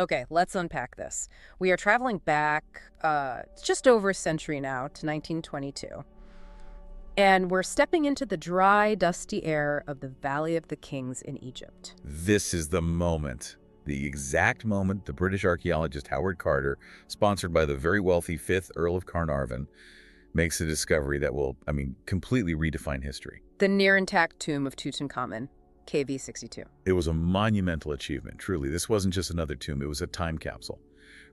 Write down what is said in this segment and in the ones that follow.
Okay, let's unpack this. We are traveling back just over a century now to 1922, and we're stepping into the dry, dusty air of the Valley of the Kings in Egypt. This is the moment, the exact moment the British archaeologist Howard Carter, sponsored by the very wealthy 5th Earl of Carnarvon, makes a discovery that will, completely redefine history. The near-intact tomb of Tutankhamun, KV-62. It was a monumental achievement, truly. This wasn't just another tomb, it was a time capsule.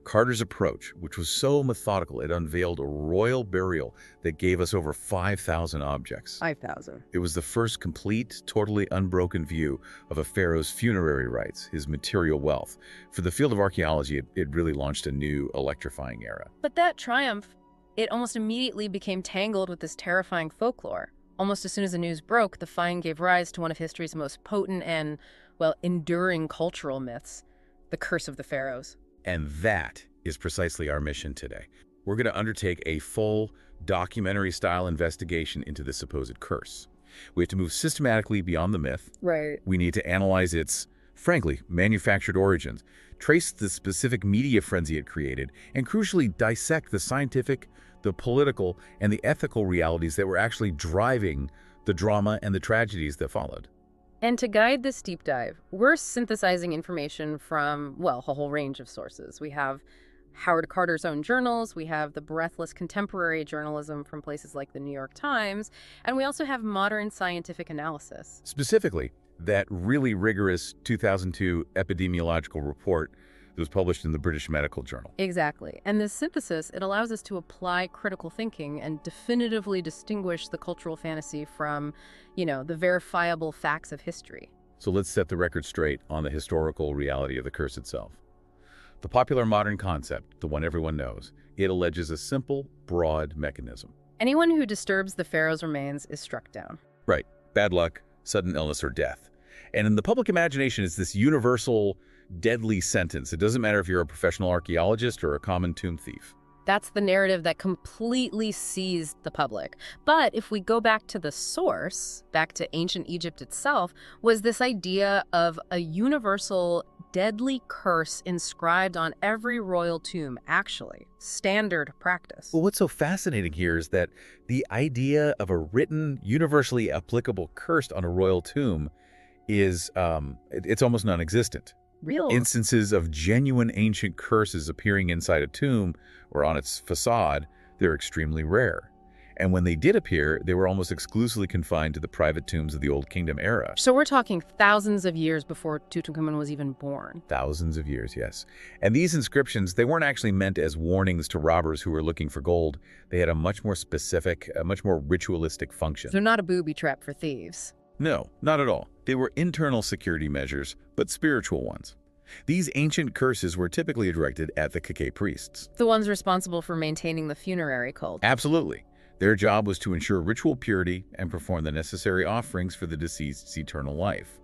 Carter's approach, which was so methodical, it unveiled a royal burial that gave us over 5,000 objects. 5,000. It was the first complete, totally unbroken view of a pharaoh's funerary rites, his material wealth. For the field of archaeology, it really launched a new, electrifying era. But that triumph, it almost immediately became tangled with this terrifying folklore. Almost as soon as the news broke, the find gave rise to one of history's most potent and, well, enduring cultural myths, the Curse of the Pharaohs. And that is precisely our mission today. We're going to undertake a full documentary-style investigation into the supposed curse. We have to move systematically beyond the myth. Right. We need to analyze its, frankly, manufactured origins, trace the specific media frenzy it created, and crucially dissect the scientific, the political, and the ethical realities that were actually driving the drama and the tragedies that followed. And to guide this deep dive, we're synthesizing information from, well, a whole range of sources. We have Howard Carter's own journals, we have the breathless contemporary journalism from places like the New York Times, and we also have modern scientific analysis. Specifically, that really rigorous 2002 epidemiological report that was published in the British Medical Journal. Exactly. And this synthesis, it allows us to apply critical thinking and definitively distinguish the cultural fantasy from, the verifiable facts of history. So let's set the record straight on the historical reality of the curse itself. The popular modern concept, the one everyone knows, it alleges a simple, broad mechanism. Anyone who disturbs the pharaoh's remains is struck down. Right. Bad luck, sudden illness, or death. And in the public imagination, it's this universal, deadly sentence. It doesn't matter if you're a professional archaeologist or a common tomb thief. That's the narrative that completely seized the public. But if we go back to the source, back to ancient Egypt itself, was this idea of a universal deadly curse inscribed on every royal tomb, actually. Standard practice. Well, what's so fascinating here is that the idea of a written, universally applicable curse on a royal tomb is, it's almost non-existent. Real Instances of genuine ancient curses appearing inside a tomb or on its facade, they're extremely rare. And when they did appear, they were almost exclusively confined to the private tombs of the Old Kingdom era. So we're talking thousands of years before Tutankhamun was even born. Thousands of years, yes. And these inscriptions, they weren't actually meant as warnings to robbers who were looking for gold. They had a much more specific, a much more ritualistic function. They're not a booby trap for thieves. No, not at all. They were internal security measures, but spiritual ones. These ancient curses were typically directed at the Kake priests. The ones responsible for maintaining the funerary cult. Absolutely. Their job was to ensure ritual purity and perform the necessary offerings for the deceased's eternal life.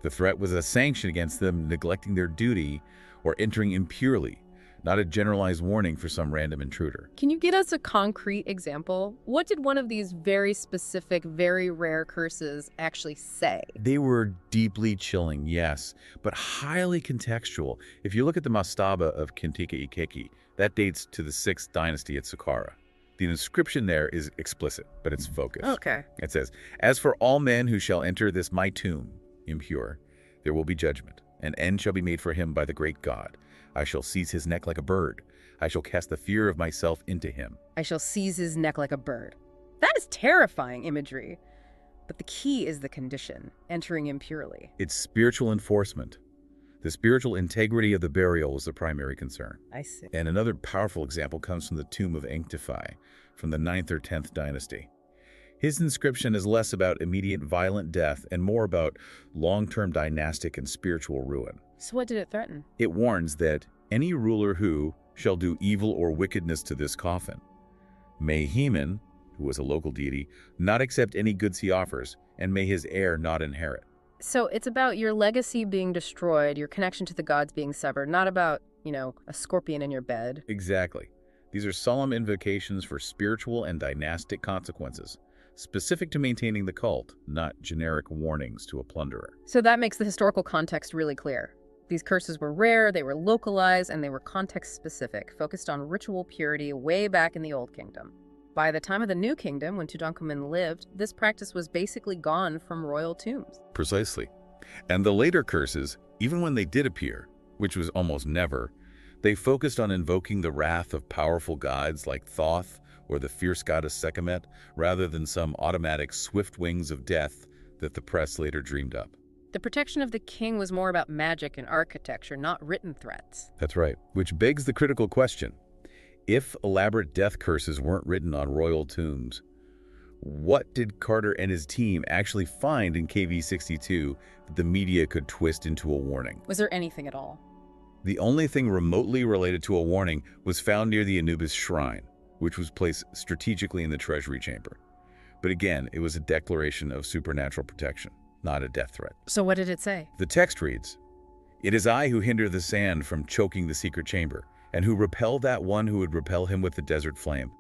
The threat was a sanction against them neglecting their duty or entering impurely, not a generalized warning for some random intruder. Can you get us a concrete example? What did one of these very specific, very rare curses actually say? They were deeply chilling, yes, but highly contextual. If you look at the mastaba of Kentika Ikeki, that dates to the 6th dynasty at Saqqara. The inscription there is explicit, but it's focused. Okay. It says, "As for all men who shall enter this my tomb, impure, there will be judgment. An end shall be made for him by the great God. I shall seize his neck like a bird. I shall cast the fear of myself into him." I shall seize his neck like a bird. That is terrifying imagery. But the key is the condition, entering impurely. It's spiritual enforcement. The spiritual integrity of the burial was the primary concern. I see. And another powerful example comes from the tomb of Enktefi from the 9th or 10th dynasty. His inscription is less about immediate violent death and more about long-term dynastic and spiritual ruin. So what did it threaten? It warns that any ruler who shall do evil or wickedness to this coffin, may Heman, who was a local deity, not accept any goods he offers, and may his heir not inherit. So it's about your legacy being destroyed, your connection to the gods being severed, not about, a scorpion in your bed. Exactly. These are solemn invocations for spiritual and dynastic consequences, specific to maintaining the cult, not generic warnings to a plunderer. So that makes the historical context really clear. These curses were rare, they were localized, and they were context-specific, focused on ritual purity way back in the Old Kingdom. By the time of the New Kingdom, when Tutankhamun lived, this practice was basically gone from royal tombs. Precisely. And the later curses, even when they did appear, which was almost never, they focused on invoking the wrath of powerful gods like Thoth or the fierce goddess Sekhmet, rather than some automatic swift wings of death that the press later dreamed up. The protection of the king was more about magic and architecture, not written threats. That's right, which begs the critical question. If elaborate death curses weren't written on royal tombs, what did Carter and his team actually find in KV-62 that the media could twist into a warning? Was there anything at all? The only thing remotely related to a warning was found near the Anubis shrine, which was placed strategically in the treasury chamber. But again, it was a declaration of supernatural protection, not a death threat. So what did it say? The text reads, "It is I who hinder the sand from choking the secret chamber, and who repel that one who would repel him with the desert flame.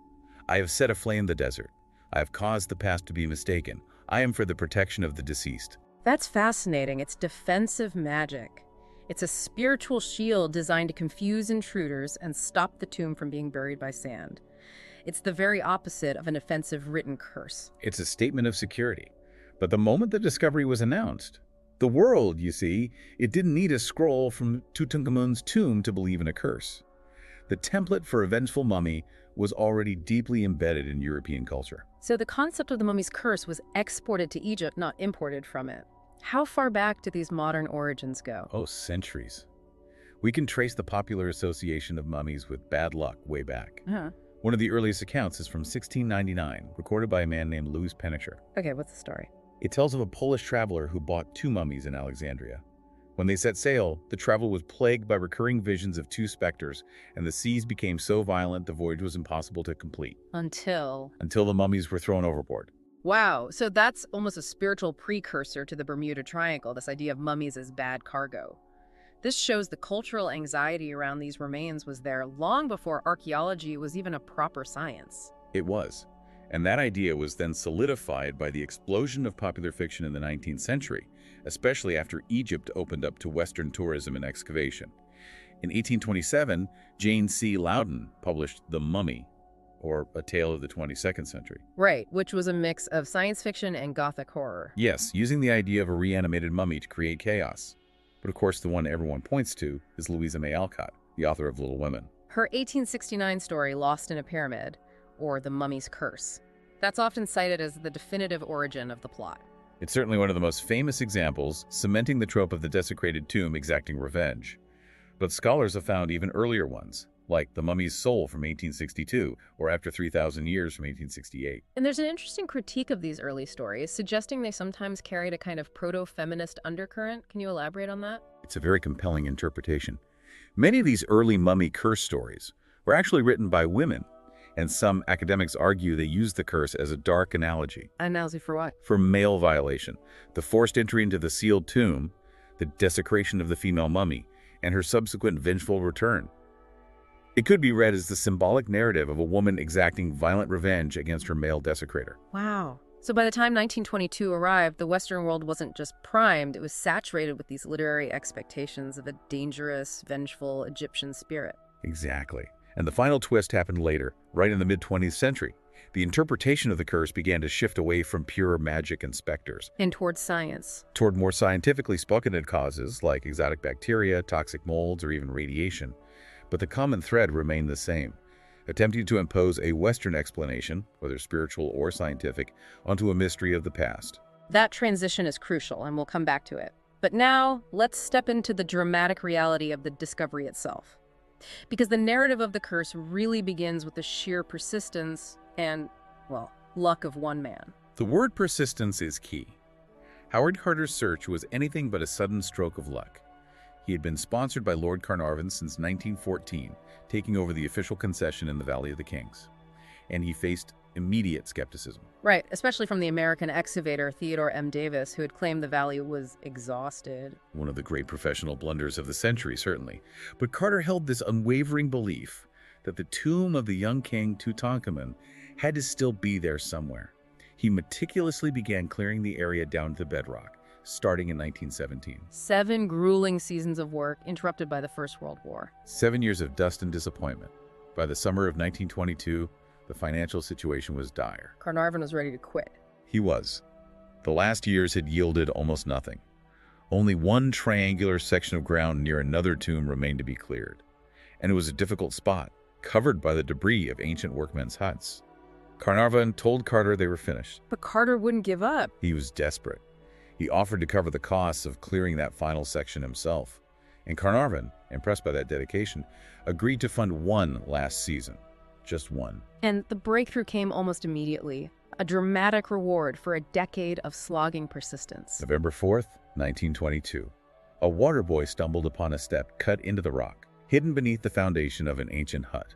I have set aflame the desert. I have caused the past to be mistaken. I am for the protection of the deceased." That's fascinating. It's defensive magic. It's a spiritual shield designed to confuse intruders and stop the tomb from being buried by sand. It's the very opposite of an offensive written curse. It's a statement of security. But the moment the discovery was announced, the world, you see, it didn't need a scroll from Tutankhamun's tomb to believe in a curse. The template for a vengeful mummy was already deeply embedded in European culture. So the concept of the mummy's curse was exported to Egypt, not imported from it. How far back do these modern origins go? Oh, centuries. We can trace the popular association of mummies with bad luck way back. One of the earliest accounts is from 1699, recorded by a man named Louis Pennecher. Okay, what's the story? It tells of a Polish traveler who bought 2 mummies in Alexandria. When they set sail, the traveler was plagued by recurring visions of 2 specters, and the seas became so violent the voyage was impossible to complete. Until the mummies were thrown overboard. Wow, so that's almost a spiritual precursor to the Bermuda Triangle, this idea of mummies as bad cargo. This shows the cultural anxiety around these remains was there long before archaeology was even a proper science. It was. And that idea was then solidified by the explosion of popular fiction in the 19th century, especially after Egypt opened up to Western tourism and excavation. In 1827, Jane C. Loudon published The Mummy, or A Tale of the 22nd Century. Right, which was a mix of science fiction and gothic horror. Yes, using the idea of a reanimated mummy to create chaos. But of course, the one everyone points to is Louisa May Alcott, the author of Little Women. Her 1869 story, Lost in a Pyramid, or The Mummy's Curse. That's often cited as the definitive origin of the plot. It's certainly one of the most famous examples, cementing the trope of the desecrated tomb exacting revenge. But scholars have found even earlier ones, like The Mummy's Soul from 1862, or After 3,000 Years from 1868. And there's an interesting critique of these early stories, suggesting they sometimes carried a kind of proto-feminist undercurrent. Can you elaborate on that? It's a very compelling interpretation. Many of these early mummy curse stories were actually written by women, and some academics argue they used the curse as a dark analogy. Analogy for what? For male violation, the forced entry into the sealed tomb, the desecration of the female mummy, and her subsequent vengeful return. It could be read as the symbolic narrative of a woman exacting violent revenge against her male desecrator. Wow. So by the time 1922 arrived, the Western world wasn't just primed, it was saturated with these literary expectations of a dangerous, vengeful Egyptian spirit. Exactly. And the final twist happened later, right in the mid-20th century. The interpretation of the curse began to shift away from pure magic and specters. And towards science. Toward more scientifically speculated causes like exotic bacteria, toxic molds, or even radiation. But the common thread remained the same, attempting to impose a Western explanation, whether spiritual or scientific, onto a mystery of the past. That transition is crucial, and we'll come back to it. But now, let's step into the dramatic reality of the discovery itself. Because the narrative of the curse really begins with the sheer persistence and, well, luck of one man. The word persistence is key. Howard Carter's search was anything but a sudden stroke of luck. He had been sponsored by Lord Carnarvon since 1914, taking over the official concession in the Valley of the Kings. And he faced immediate skepticism. Right, especially from the American excavator Theodore M. Davis, who had claimed the valley was exhausted. One of the great professional blunders of the century, certainly. But Carter held this unwavering belief that the tomb of the young king Tutankhamun had to still be there somewhere. He meticulously began clearing the area down to bedrock, starting in 1917. 7 grueling seasons of work interrupted by the First World War. 7 years of dust and disappointment. By the summer of 1922, the financial situation was dire. Carnarvon was ready to quit. He was. The last years had yielded almost nothing. Only one triangular section of ground near another tomb remained to be cleared. And it was a difficult spot, covered by the debris of ancient workmen's huts. Carnarvon told Carter they were finished. But Carter wouldn't give up. He was desperate. He offered to cover the costs of clearing that final section himself. And Carnarvon, impressed by that dedication, agreed to fund one last season. Just one. And the breakthrough came almost immediately. A dramatic reward for a decade of slogging persistence. November 4th, 1922. A water boy stumbled upon a step cut into the rock, hidden beneath the foundation of an ancient hut.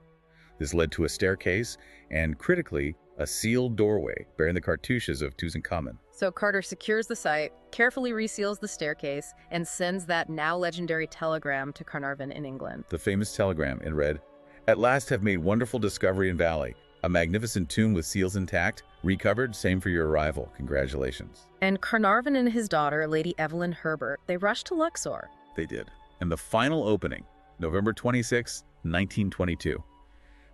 This led to a staircase and, critically, a sealed doorway bearing the cartouches of Tutankhamun. So Carter secures the site, carefully reseals the staircase, and sends that now legendary telegram to Carnarvon in England. The famous telegram, it read, "At last have made wonderful discovery in valley. A magnificent tomb with seals intact, recovered, same for your arrival. Congratulations." And Carnarvon and his daughter, Lady Evelyn Herbert, they rushed to Luxor. They did. And the final opening, November 26, 1922.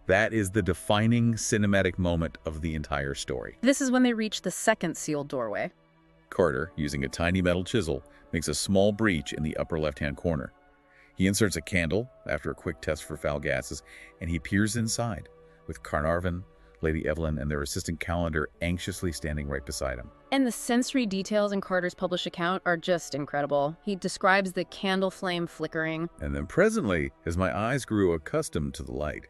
That is the defining cinematic moment of the entire story. This is when they reach the second sealed doorway. Carter, using a tiny metal chisel, makes a small breach in the upper left-hand corner. He inserts a candle after a quick test for foul gases, and he peers inside, with Carnarvon, Lady Evelyn, and their assistant Calendar anxiously standing right beside him. And the sensory details in Carter's published account are just incredible. He describes the candle flame flickering. And then presently, as my eyes grew accustomed to the light,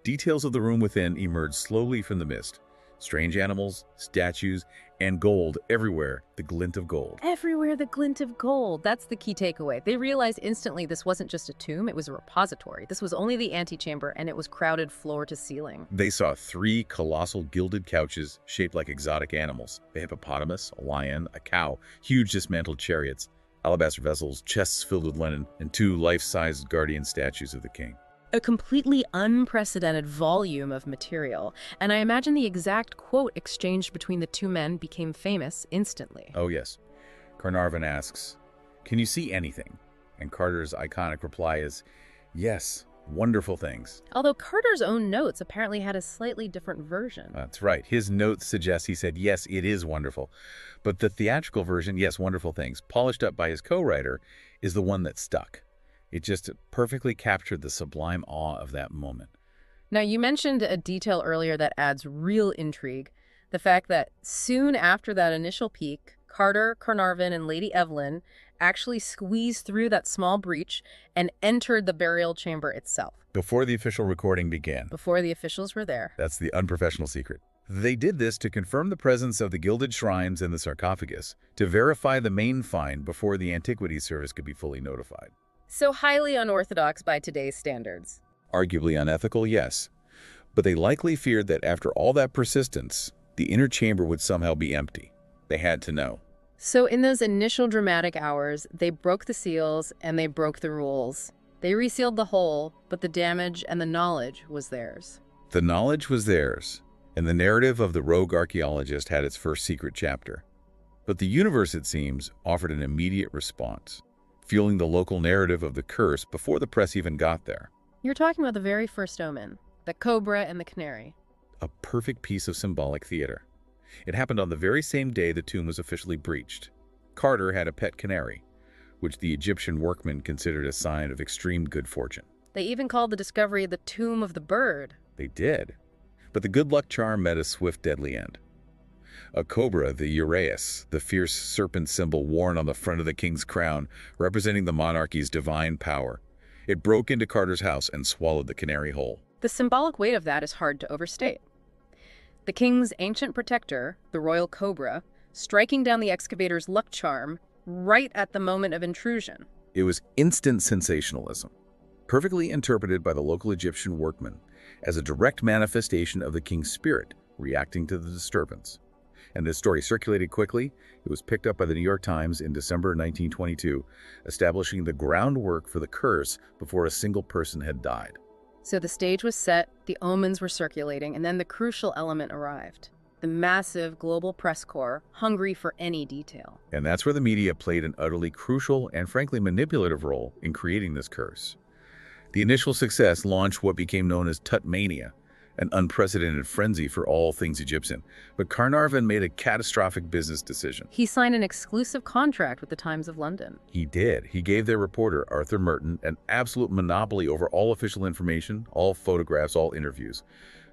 details of the room within emerged slowly from the mist. Strange animals, statues, and gold everywhere, the glint of gold. Everywhere the glint of gold. That's the key takeaway. They realized instantly this wasn't just a tomb, it was a repository. This was only the antechamber, and it was crowded floor to ceiling. They saw 3 colossal gilded couches shaped like exotic animals: a hippopotamus, a lion, a cow, huge dismantled chariots, alabaster vessels, chests filled with linen, and 2 life-sized guardian statues of the king. A completely unprecedented volume of material, and I imagine the exact quote exchanged between the 2 men became famous instantly. Oh yes. Carnarvon asks, "Can you see anything?" And Carter's iconic reply is, "Yes, wonderful things." Although Carter's own notes apparently had a slightly different version. That's right. His notes suggest he said, "Yes, it is wonderful." But the theatrical version, "Yes, wonderful things," polished up by his co-writer, is the one that stuck. It just perfectly captured the sublime awe of that moment. Now, you mentioned a detail earlier that adds real intrigue. The fact that soon after that initial peak, Carter, Carnarvon, and Lady Evelyn actually squeezed through that small breach and entered the burial chamber itself. Before the official recording began. Before the officials were there. That's the unprofessional secret. They did this to confirm the presence of the gilded shrines and the sarcophagus, to verify the main find before the Antiquities Service could be fully notified. So highly unorthodox by today's standards. Arguably unethical, yes. But they likely feared that after all that persistence, the inner chamber would somehow be empty. They had to know. So in those initial dramatic hours, they broke the seals and they broke the rules. They resealed the hole, but the damage and the knowledge was theirs. The knowledge was theirs, and the narrative of the rogue archaeologist had its first secret chapter. But the universe, it seems, offered an immediate response, fueling the local narrative of the curse before the press even got there. You're talking about the very first omen, the cobra and the canary. A perfect piece of symbolic theater. It happened on the very same day the tomb was officially breached. Carter had a pet canary, which the Egyptian workmen considered a sign of extreme good fortune. They even called the discovery the tomb of the bird. They did. But the good luck charm met a swift, deadly end. A cobra, the uraeus, the fierce serpent symbol worn on the front of the king's crown, representing the monarchy's divine power. It broke into Carter's house and swallowed the canary whole. The symbolic weight of that is hard to overstate. The king's ancient protector, the royal cobra, striking down the excavator's luck charm right at the moment of intrusion. It was instant sensationalism, perfectly interpreted by the local Egyptian workmen as a direct manifestation of the king's spirit reacting to the disturbance. And this story circulated quickly. It was picked up by the New York Times in December 1922, establishing the groundwork for the curse before a single person had died. So the stage was set, the omens were circulating, and then the crucial element arrived. the massive global press corps, hungry for any detail. And that's where the media played an utterly crucial and frankly manipulative role in creating this curse. The initial success launched what became known as Tutmania, an unprecedented frenzy for all things Egyptian. But Carnarvon made a catastrophic business decision. He signed an exclusive contract with the Times of London. He did. He gave their reporter, Arthur Merton, an absolute monopoly over all official information, all photographs, all interviews.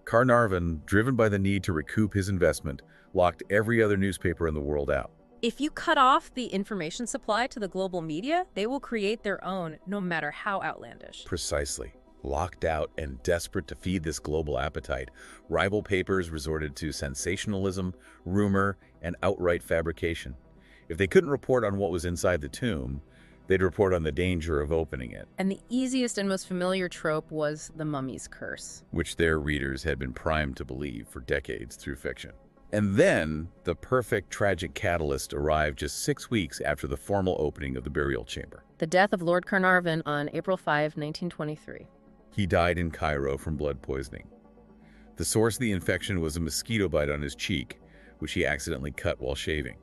Carnarvon, driven by the need to recoup his investment, locked every other newspaper in the world out. If you cut off the information supply to the global media, they will create their own, no matter how outlandish. Precisely. Locked out and desperate to feed this global appetite, rival papers resorted to sensationalism, rumor, and outright fabrication. If they couldn't report on what was inside the tomb, they'd report on the danger of opening it. And the easiest and most familiar trope was the mummy's curse, which their readers had been primed to believe for decades through fiction. And then, the perfect tragic catalyst arrived just 6 weeks after the formal opening of the burial chamber. the death of Lord Carnarvon on April 5, 1923. He died in Cairo from blood poisoning. The source of the infection was a mosquito bite on his cheek, which he accidentally cut while shaving.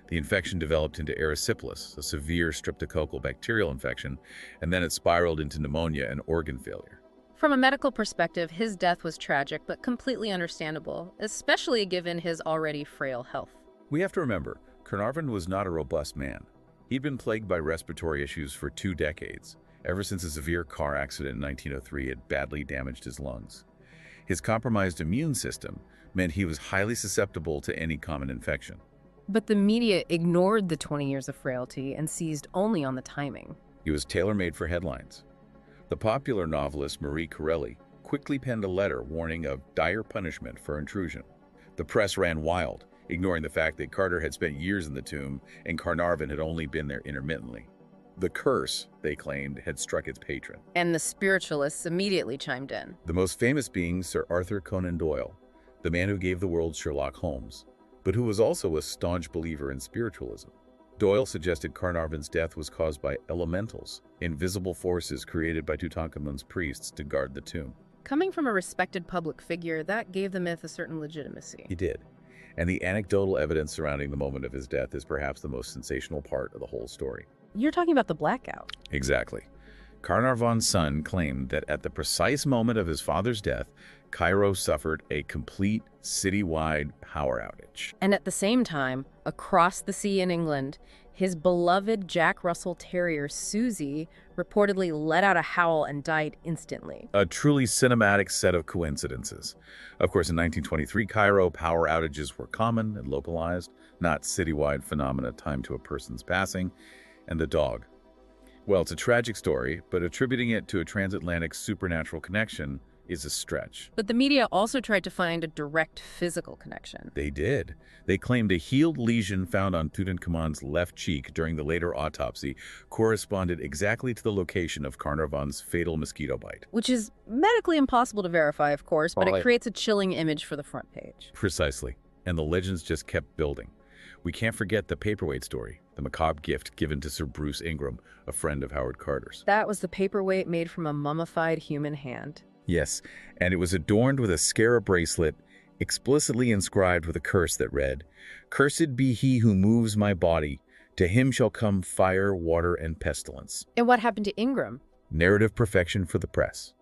The infection developed into erysipelas, a severe streptococcal bacterial infection, and then it spiraled into pneumonia and organ failure. From a medical perspective, his death was tragic but completely understandable, especially given his already frail health. We have to remember, Carnarvon was not a robust man. He'd been plagued by respiratory issues for 2 decades, ever since a severe car accident in 1903 had badly damaged his lungs. His compromised immune system meant he was highly susceptible to any common infection. But the media ignored the 20 years of frailty and seized only on the timing. He was tailor-made for headlines. The popular novelist Marie Corelli quickly penned a letter warning of dire punishment for intrusion. The press ran wild, ignoring the fact that Carter had spent years in the tomb and Carnarvon had only been there intermittently. The curse, they claimed, had struck its patron. And the spiritualists immediately chimed in. The most famous being Sir Arthur Conan Doyle, the man who gave the world Sherlock Holmes, but who was also a staunch believer in spiritualism. Doyle suggested Carnarvon's death was caused by elementals, invisible forces created by Tutankhamun's priests to guard the tomb. Coming from a respected public figure, that gave the myth a certain legitimacy. He did. And the anecdotal evidence surrounding the moment of his death is perhaps the most sensational part of the whole story. You're talking about the blackout. Exactly. Carnarvon's son claimed that at the precise moment of his father's death, Cairo suffered a complete citywide power outage. And at the same time, across the sea in England, his beloved Jack Russell Terrier, Susie, reportedly let out a howl and died instantly. A truly cinematic set of coincidences. Of course, in 1923 Cairo, power outages were common and localized, not citywide phenomena timed to a person's passing. And the dog. Well, it's a tragic story, but attributing it to a transatlantic supernatural connection is a stretch. But the media also tried to find a direct physical connection. They did. They claimed a healed lesion found on Tutankhamun's left cheek during the later autopsy corresponded exactly to the location of Carnarvon's fatal mosquito bite. Which is medically impossible to verify, of course, but it creates a chilling image for the front page. Precisely. And the legends just kept building. We can't forget the paperweight story, the macabre gift given to Sir Bruce Ingram, a friend of Howard Carter's. That was the paperweight made from a mummified human hand. Yes, and it was adorned with a scarab bracelet, explicitly inscribed with a curse that read, "Cursed be he who moves my body. To him shall come fire, water, and pestilence." And what happened to Ingram? Narrative perfection for the press.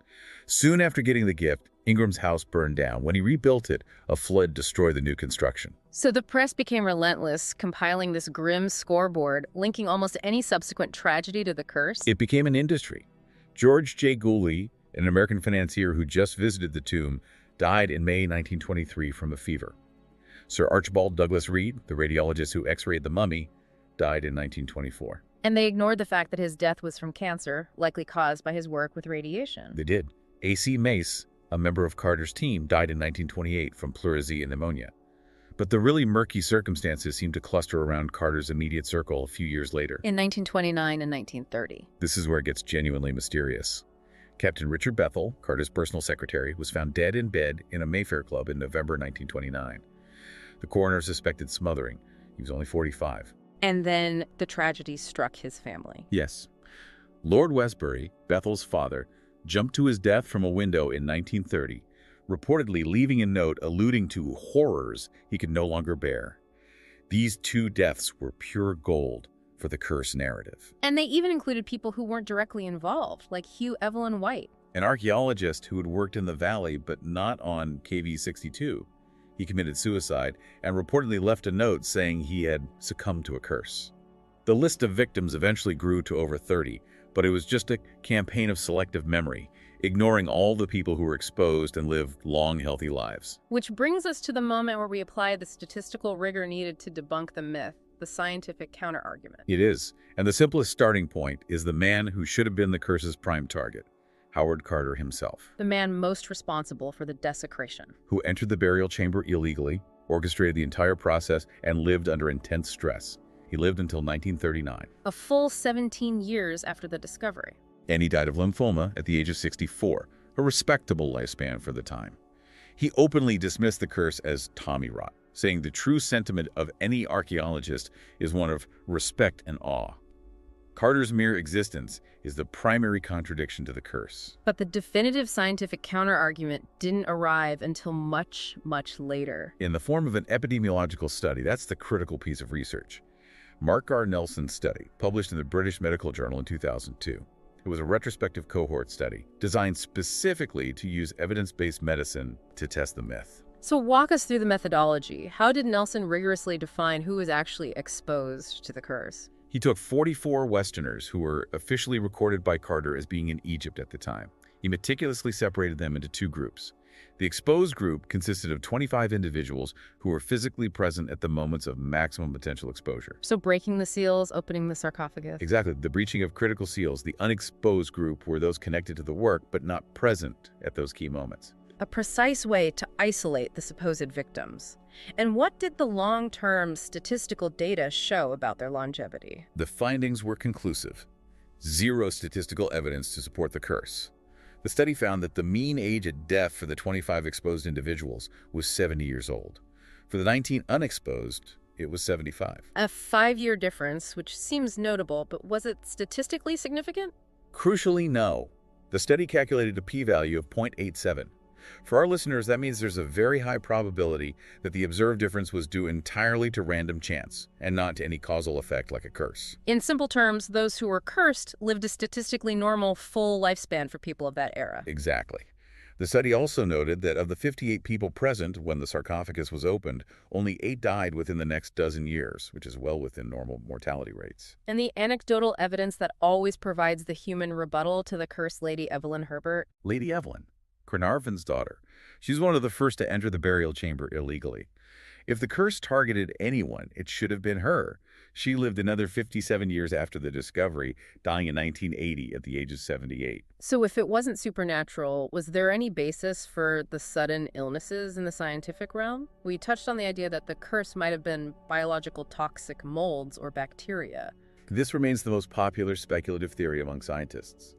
Soon after getting the gift, Ingram's house burned down. When he rebuilt it, a flood destroyed the new construction. So the press became relentless, compiling this grim scoreboard, linking almost any subsequent tragedy to the curse. It became an industry. George J. Gooley, an American financier who just visited the tomb, died in May 1923 from a fever. Sir Archibald Douglas Reed, the radiologist who x-rayed the mummy, died in 1924. And they ignored the fact that his death was from cancer, likely caused by his work with radiation. They did. A.C. Mace, a member of Carter's team, died in 1928 from pleurisy and pneumonia. But the really murky circumstances seem to cluster around Carter's immediate circle a few years later. In 1929 and 1930. This is where it gets genuinely mysterious. Captain Richard Bethel, Carter's personal secretary, was found dead in bed in a Mayfair club in November 1929. The coroner suspected smothering. He was only 45. And then the tragedy struck his family. Yes. Lord Westbury, Bethel's father, jumped to his death from a window in 1930, reportedly leaving a note alluding to horrors he could no longer bear. These 2 deaths were pure gold for the curse narrative. And they even included people who weren't directly involved, like Hugh Evelyn White. An archaeologist who had worked in the valley but not on KV-62. He committed suicide and reportedly left a note saying he had succumbed to a curse. The list of victims eventually grew to over 30, but it was just a campaign of selective memory, ignoring all the people who were exposed and lived long, healthy lives. Which brings us to the moment where we apply the statistical rigor needed to debunk the myth, the scientific counterargument. It is, and the simplest starting point is the man who should have been the curse's prime target, Howard Carter himself. The man most responsible for the desecration. Who entered the burial chamber illegally, orchestrated the entire process, and lived under intense stress. He lived until 1939. A full 17 years after the discovery. And he died of lymphoma at the age of 64, a respectable lifespan for the time. He openly dismissed the curse as Tommy rot, saying the true sentiment of any archaeologist is one of respect and awe. Carter's mere existence is the primary contradiction to the curse. But the definitive scientific counterargument didn't arrive until much, much later. In the form of an epidemiological study, that's the critical piece of research. Mark R. Nelson's study, published in the British Medical Journal in 2002. It was a retrospective cohort study designed specifically to use evidence-based medicine to test the myth. So walk us through the methodology. How did Nelson rigorously define who was actually exposed to the curse? He took 44 Westerners who were officially recorded by Carter as being in Egypt at the time. He meticulously separated them into 2 groups. The exposed group consisted of 25 individuals who were physically present at the moments of maximum potential exposure. So breaking the seals, opening the sarcophagus. Exactly. The breaching of critical seals. The unexposed group were those connected to the work but not present at those key moments. A precise way to isolate the supposed victims. And what did the long-term statistical data show about their longevity? The findings were conclusive. 0 statistical evidence to support the curse. The study found that the mean age at death for the 25 exposed individuals was 70 years old. For the 19 unexposed, it was 75. A 5-year difference, which seems notable, but was it statistically significant? Crucially, no. The study calculated a p-value of 0.87. For our listeners, that means there's a very high probability that the observed difference was due entirely to random chance and not to any causal effect like a curse. In simple terms, those who were cursed lived a statistically normal full lifespan for people of that era. Exactly. The study also noted that of the 58 people present when the sarcophagus was opened, only 8 died within the next dozen years, which is well within normal mortality rates. And the anecdotal evidence that always provides the human rebuttal to the cursed Lady Evelyn Herbert. Lady Evelyn, Carnarvon's daughter. She's one of the first to enter the burial chamber illegally. If the curse targeted anyone, it should have been her. She lived another 57 years after the discovery, dying in 1980 at the age of 78. So if it wasn't supernatural, was there any basis for the sudden illnesses in the scientific realm? We touched on the idea that the curse might have been biological toxic molds or bacteria. This remains the most popular speculative theory among scientists,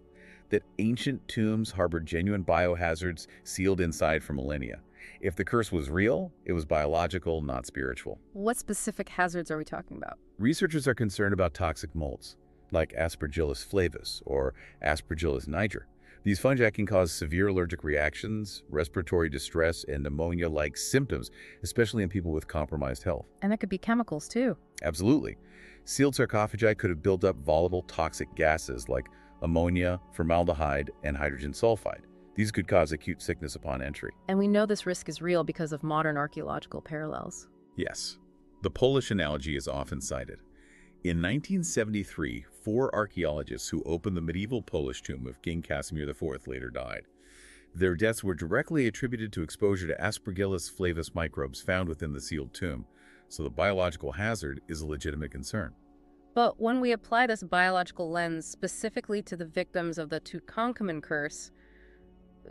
that ancient tombs harbored genuine biohazards sealed inside for millennia. If the curse was real, it was biological, not spiritual. What specific hazards are we talking about? Researchers are concerned about toxic molds, like Aspergillus flavus or Aspergillus niger. These fungi can cause severe allergic reactions, respiratory distress, and pneumonia-like symptoms, especially in people with compromised health. And that could be chemicals, too. Absolutely. Sealed sarcophagi could have built up volatile toxic gases like ammonia, formaldehyde, and hydrogen sulfide. These could cause acute sickness upon entry. And we know this risk is real because of modern archaeological parallels. Yes. The Polish analogy is often cited. In 1973, 4 archaeologists who opened the medieval Polish tomb of King Casimir IV later died. Their deaths were directly attributed to exposure to Aspergillus flavus microbes found within the sealed tomb, so the biological hazard is a legitimate concern. But when we apply this biological lens specifically to the victims of the Tutankhamun curse,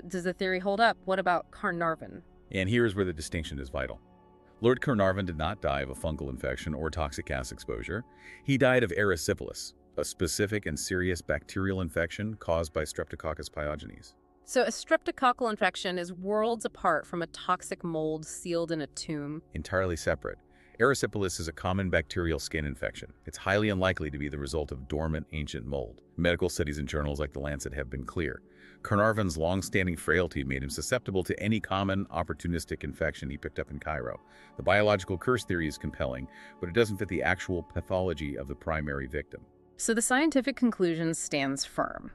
does the theory hold up? What about Carnarvon? And here's where the distinction is vital. Lord Carnarvon did not die of a fungal infection or toxic gas exposure. He died of erysipelas, a specific and serious bacterial infection caused by Streptococcus pyogenes. So a streptococcal infection is worlds apart from a toxic mold sealed in a tomb. Entirely separate. Erysipelas is a common bacterial skin infection. It's highly unlikely to be the result of dormant ancient mold. Medical studies in journals like The Lancet have been clear. Carnarvon's long-standing frailty made him susceptible to any common, opportunistic infection he picked up in Cairo. The biological curse theory is compelling, but it doesn't fit the actual pathology of the primary victim. So the scientific conclusion stands firm.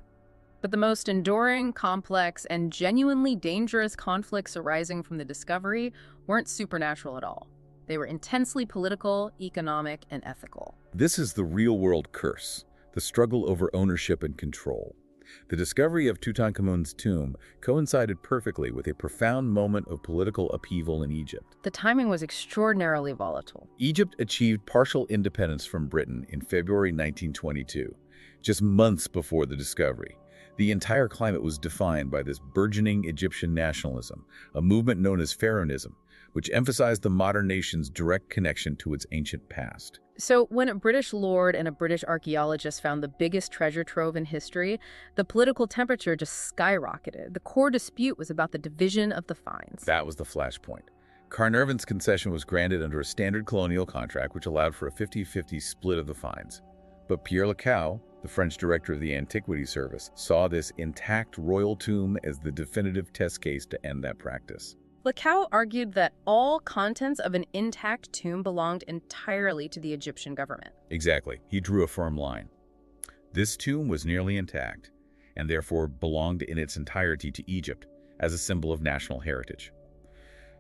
But the most enduring, complex, and genuinely dangerous conflicts arising from the discovery weren't supernatural at all. They were intensely political, economic, and ethical. This is the real-world curse, the struggle over ownership and control. The discovery of Tutankhamun's tomb coincided perfectly with a profound moment of political upheaval in Egypt. The timing was extraordinarily volatile. Egypt achieved partial independence from Britain in February 1922, just months before the discovery. The entire climate was defined by this burgeoning Egyptian nationalism, a movement known as Pharaonism, which emphasized the modern nation's direct connection to its ancient past. So when a British lord and a British archaeologist found the biggest treasure trove in history, the political temperature just skyrocketed. The core dispute was about the division of the finds. That was the flashpoint. Carnarvon's concession was granted under a standard colonial contract which allowed for a 50-50 split of the finds. But Pierre Lecoq, the French director of the Antiquity Service, saw this intact royal tomb as the definitive test case to end that practice. Lecoq argued that all contents of an intact tomb belonged entirely to the Egyptian government. Exactly. He drew a firm line. This tomb was nearly intact, and therefore belonged in its entirety to Egypt as a symbol of national heritage.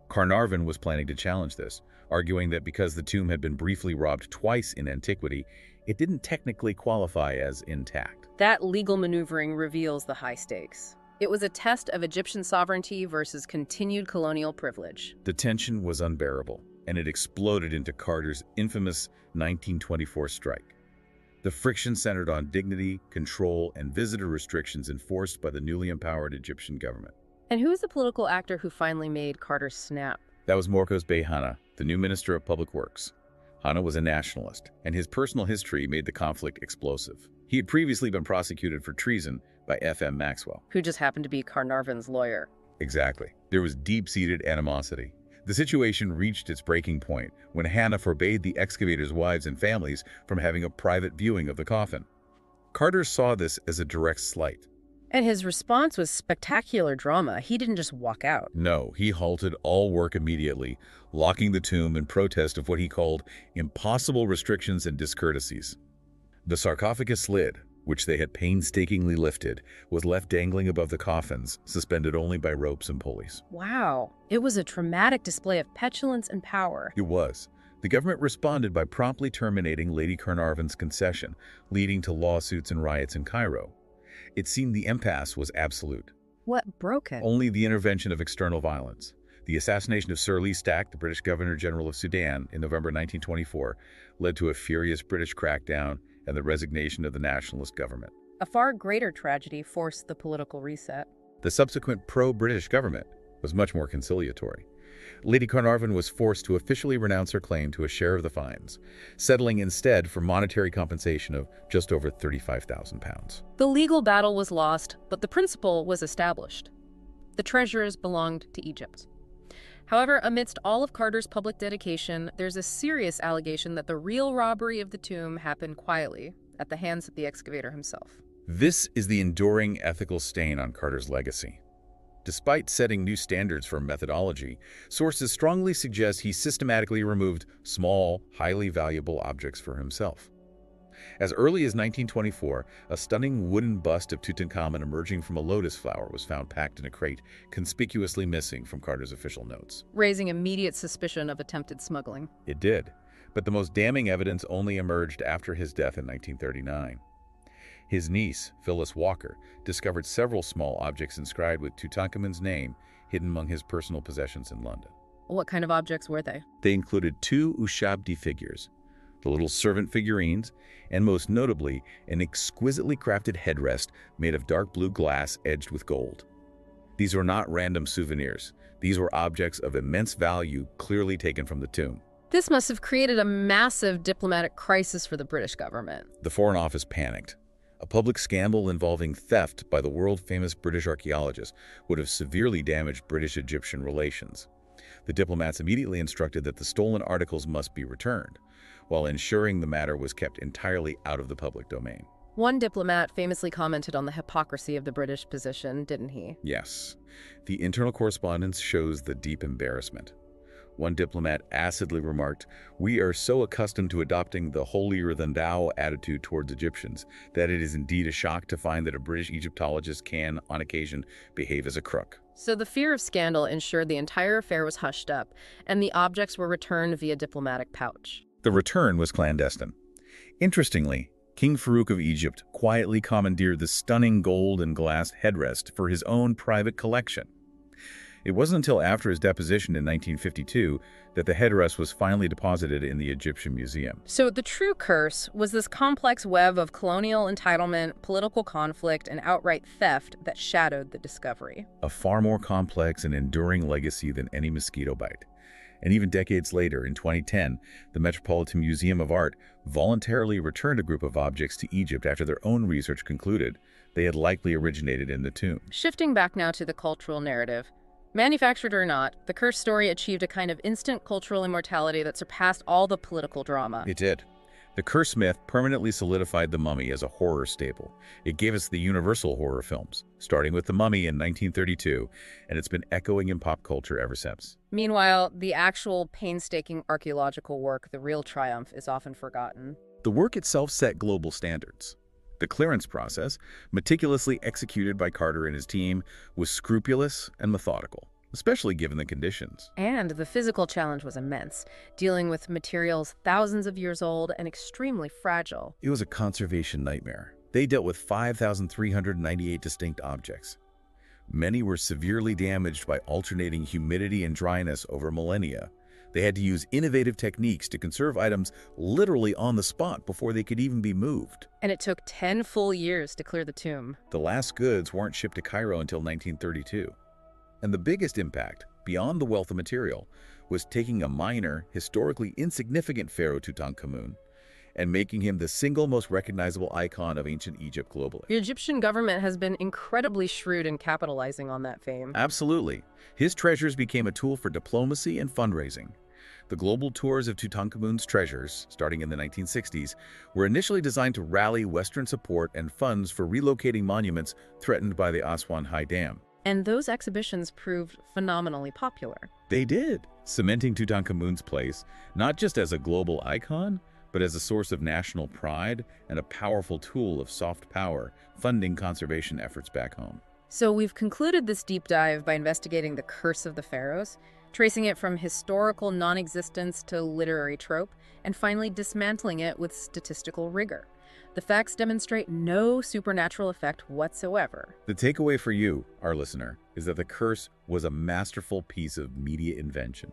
Carnarvon was planning to challenge this, arguing that because the tomb had been briefly robbed twice in antiquity, it didn't technically qualify as intact. That legal maneuvering reveals the high stakes. It was a test of Egyptian sovereignty versus continued colonial privilege. The tension was unbearable, and it exploded into Carter's infamous 1924 strike. The friction centered on dignity, control, and visitor restrictions enforced by the newly empowered Egyptian government. And who was the political actor who finally made Carter snap? That was Morcos Bey Hanna, the new Minister of Public Works. Hanna was a nationalist, and his personal history made the conflict explosive. He had previously been prosecuted for treason by F.M. Maxwell, Who just happened to be Carnarvon's lawyer. Exactly. There was deep-seated animosity. The situation reached its breaking point when Hanna forbade the excavators' wives and families from having a private viewing of the coffin. Carter saw this as a direct slight. And his response was spectacular drama. He didn't just walk out. No, he halted all work immediately, locking the tomb in protest of what he called impossible restrictions and discourtesies. The sarcophagus lid, which they had painstakingly lifted, was left dangling above the coffins, suspended only by ropes and pulleys. Wow. It was a dramatic display of petulance and power. It was. The government responded by promptly terminating Lady Carnarvon's concession, leading to lawsuits and riots in Cairo. It seemed the impasse was absolute. What broke it? Only the intervention of external violence. The assassination of Sir Lee Stack, the British Governor-General of Sudan, in November 1924, led to a furious British crackdown and the resignation of the nationalist government. A far greater tragedy forced the political reset. The subsequent pro-British government was much more conciliatory. Lady Carnarvon was forced to officially renounce her claim to a share of the fines, settling instead for monetary compensation of just over £35,000. The legal battle was lost, but the principle was established. The treasures belonged to Egypt. However, amidst all of Carter's public dedication, there's a serious allegation that the real robbery of the tomb happened quietly, at the hands of the excavator himself. This is the enduring ethical stain on Carter's legacy. Despite setting new standards for methodology, sources strongly suggest he systematically removed small, highly valuable objects for himself. As early as 1924, a stunning wooden bust of Tutankhamun emerging from a lotus flower was found packed in a crate, conspicuously missing from Carter's official notes. Raising immediate suspicion of attempted smuggling. It did, but the most damning evidence only emerged after his death in 1939. His niece, Phyllis Walker, discovered several small objects inscribed with Tutankhamun's name hidden among his personal possessions in London. What kind of objects were they? They included 2 Ushabti figures, the little servant figurines, and most notably, an exquisitely crafted headrest made of dark blue glass edged with gold. These were not random souvenirs. These were objects of immense value clearly taken from the tomb. This must have created a massive diplomatic crisis for the British government. The Foreign Office panicked. A public scandal involving theft by the world-famous British archaeologist would have severely damaged British-Egyptian relations. The diplomats immediately instructed that the stolen articles must be returned, while ensuring the matter was kept entirely out of the public domain. One diplomat famously commented on the hypocrisy of the British position, didn't he? Yes. The internal correspondence shows the deep embarrassment. One diplomat acidly remarked, "We are so accustomed to adopting the holier-than-thou attitude towards Egyptians that it is indeed a shock to find that a British Egyptologist can, on occasion, behave as a crook." So the fear of scandal ensured the entire affair was hushed up, and the objects were returned via diplomatic pouch. The return was clandestine. Interestingly, King Farouk of Egypt quietly commandeered the stunning gold and glass headrest for his own private collection. It wasn't until after his deposition in 1952 that the headrest was finally deposited in the Egyptian Museum. So the true curse was this complex web of colonial entitlement, political conflict, and outright theft that shadowed the discovery. A far more complex and enduring legacy than any mosquito bite. And even decades later, in 2010, the Metropolitan Museum of Art voluntarily returned a group of objects to Egypt after their own research concluded they had likely originated in the tomb. Shifting back now to the cultural narrative. Manufactured or not, the curse story achieved a kind of instant cultural immortality that surpassed all the political drama. It did. The curse myth permanently solidified The Mummy as a horror staple. It gave us the universal horror films, starting with The Mummy in 1932, and it's been echoing in pop culture ever since. Meanwhile, the actual painstaking archaeological work, the real triumph, is often forgotten. The work itself set global standards. The clearance process, meticulously executed by Carter and his team, was scrupulous and methodical, especially given the conditions. And the physical challenge was immense, dealing with materials thousands of years old and extremely fragile. It was a conservation nightmare. They dealt with 5,398 distinct objects. Many were severely damaged by alternating humidity and dryness over millennia. They had to use innovative techniques to conserve items literally on the spot before they could even be moved. And it took 10 full years to clear the tomb. The last goods weren't shipped to Cairo until 1932. And the biggest impact, beyond the wealth of material, was taking a minor, historically insignificant pharaoh Tutankhamun and making him the single most recognizable icon of ancient Egypt globally. The Egyptian government has been incredibly shrewd in capitalizing on that fame. Absolutely. His treasures became a tool for diplomacy and fundraising. The global tours of Tutankhamun's treasures, starting in the 1960s, were initially designed to rally Western support and funds for relocating monuments threatened by the Aswan High Dam. And those exhibitions proved phenomenally popular. They did, cementing Tutankhamun's place not just as a global icon, but as a source of national pride and a powerful tool of soft power funding conservation efforts back home. So we've concluded this deep dive by investigating the curse of the pharaohs, tracing it from historical non-existence to literary trope, and finally dismantling it with statistical rigor. The facts demonstrate no supernatural effect whatsoever. The takeaway for you, our listener, is that the curse was a masterful piece of media invention,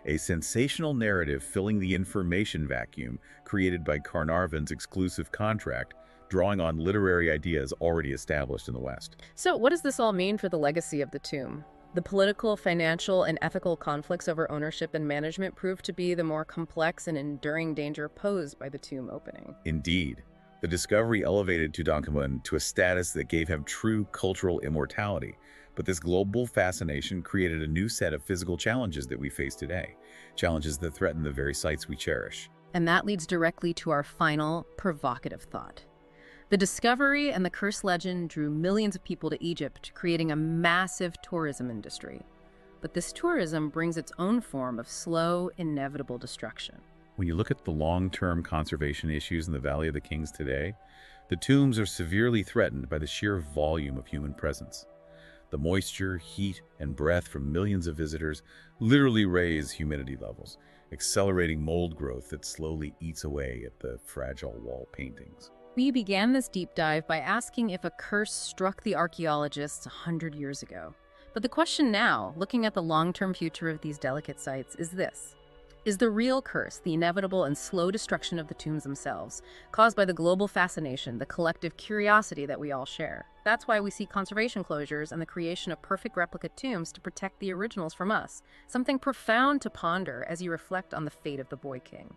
a sensational narrative filling the information vacuum created by Carnarvon's exclusive contract, drawing on literary ideas already established in the West. So what does this all mean for the legacy of the tomb? The political, financial, and ethical conflicts over ownership and management proved to be the more complex and enduring danger posed by the tomb opening. Indeed. The discovery elevated Tutankhamun to a status that gave him true cultural immortality, but this global fascination created a new set of physical challenges that we face today, challenges that threaten the very sites we cherish. And that leads directly to our final, provocative thought. The discovery and the curse legend drew millions of people to Egypt, creating a massive tourism industry. But this tourism brings its own form of slow, inevitable destruction. When you look at the long-term conservation issues in the Valley of the Kings today, the tombs are severely threatened by the sheer volume of human presence. The moisture, heat, and breath from millions of visitors literally raise humidity levels, accelerating mold growth that slowly eats away at the fragile wall paintings. We began this deep dive by asking if a curse struck the archaeologists 100 years ago. But the question now, looking at the long-term future of these delicate sites, is this. Is the real curse the inevitable and slow destruction of the tombs themselves, caused by the global fascination, the collective curiosity that we all share? That's why we see conservation closures and the creation of perfect replica tombs to protect the originals from us, something profound to ponder as you reflect on the fate of the Boy King.